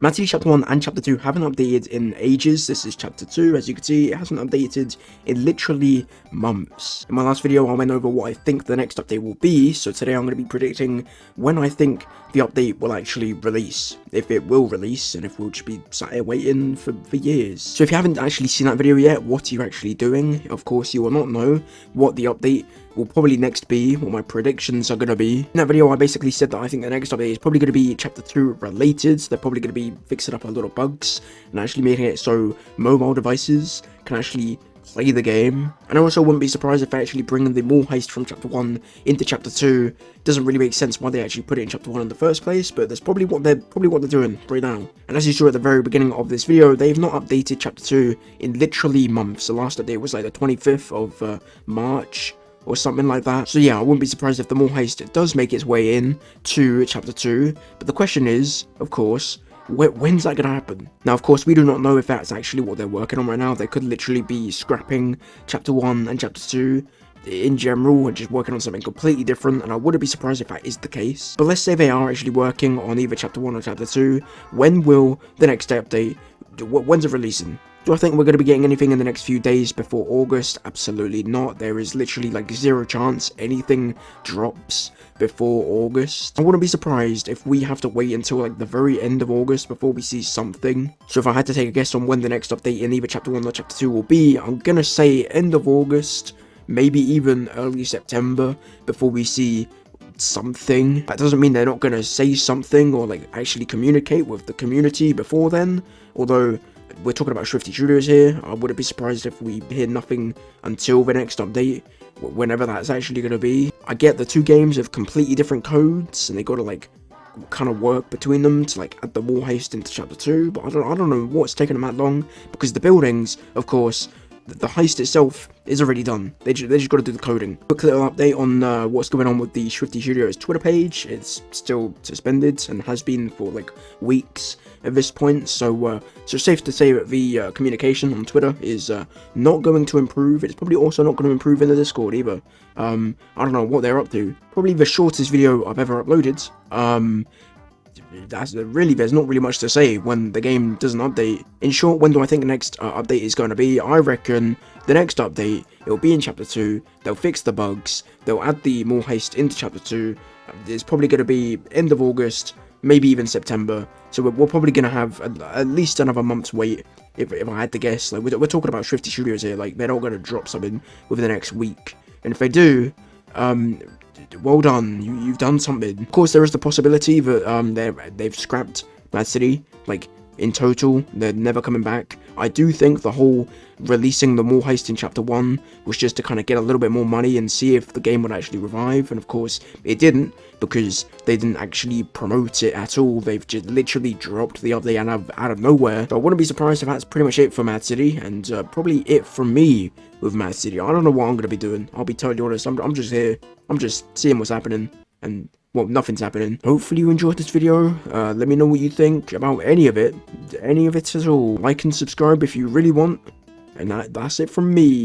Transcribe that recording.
Mad City Chapter 1 and Chapter 2 haven't updated in ages. This is Chapter 2, as you can see, it hasn't updated in literally months. In my last video, I went over what I think the next update will be, so today I'm going to be predicting when I think the update will actually release, if it will release, and if we'll just be sat here waiting for years. So if you haven't actually seen that video yet, what are you actually doing? Of course, you will not know what the update will probably next be, what my predictions are going to be. In that video, I basically said that I think the next update is probably going to be Chapter 2 related. They're probably going to be fixing up a lot of bugs and actually making it so mobile devices can actually play the game. And I also wouldn't be surprised if they actually bring the mall heist from Chapter 1 into Chapter 2. Doesn't really make sense why they actually put it in Chapter 1 in the first place, but that's probably what they're doing right now. And as you saw at the very beginning of this video, they've not updated Chapter 2 in literally months. The last update was like the 25th of March. Or something like that. So yeah, I wouldn't be surprised if the mall heist does make its way in to Chapter 2. But the question is, of course, when's that going to happen? Now, of course, we do not know if that's actually what they're working on right now. They could literally be scrapping Chapter 1 and Chapter 2 in general and just working on something completely different, and I wouldn't be surprised if that is the case. But let's say they are actually working on either Chapter 1 or Chapter 2. When will the next update, when's it releasing? Do I think we're going to be getting anything in the next few days before August? Absolutely not. There is literally like zero chance anything drops before August. I wouldn't be surprised if we have to wait until like the very end of August before we see something. So if I had to take a guess on when the next update in either Chapter 1 or Chapter 2 will be, I'm going to say end of August, maybe even early September before we see something. That doesn't mean they're not going to say something or like actually communicate with the community before then, although we're talking about Swifty Studios here. I wouldn't be surprised if we hear nothing until the next update, whenever that's actually going to be. I get the two games have completely different codes, and they got to like kind of work between them to like add the wall heist into Chapter 2, but I don't know what's taking them that long, because the buildings, of course, the heist itself is already done. They just got to do the coding. Quick little update on what's going on with the Swifty Studios Twitter page. It's still suspended and has been for like weeks at this point. So safe to say that the communication on Twitter is not going to improve. It's probably also not going to improve in the Discord either. I don't know what they're up to. Probably the shortest video I've ever uploaded. There's not really much to say when the game doesn't update. In short, when do I think the next update is going to be? I reckon the next update, it'll be in Chapter 2, they'll fix the bugs, they'll add the mall heist into Chapter 2, it's probably going to be end of August, maybe even September, so we're probably going to have at least another month's wait, if I had to guess. Like, we're talking about Swifty Studios here, like, they're not going to drop something within the next week, and if they do, well done, you've done something. Of course, there is the possibility that they've scrapped Mad City, like, in total, they're never coming back. I do think the whole releasing the mall heist in Chapter 1 was just to kind of get a little bit more money and see if the game would actually revive, and of course, it didn't, because they didn't actually promote it at all. They've just literally dropped the update out of nowhere. So I wouldn't be surprised if that's pretty much it for Mad City, and probably it from me with Mad City. I don't know what I'm going to be doing, I'll be totally honest. I'm just here, I'm just seeing what's happening, and well, nothing's happening. Hopefully you enjoyed this video. Let me know what you think about any of it at all. Like and subscribe if you really want. And that's it from me.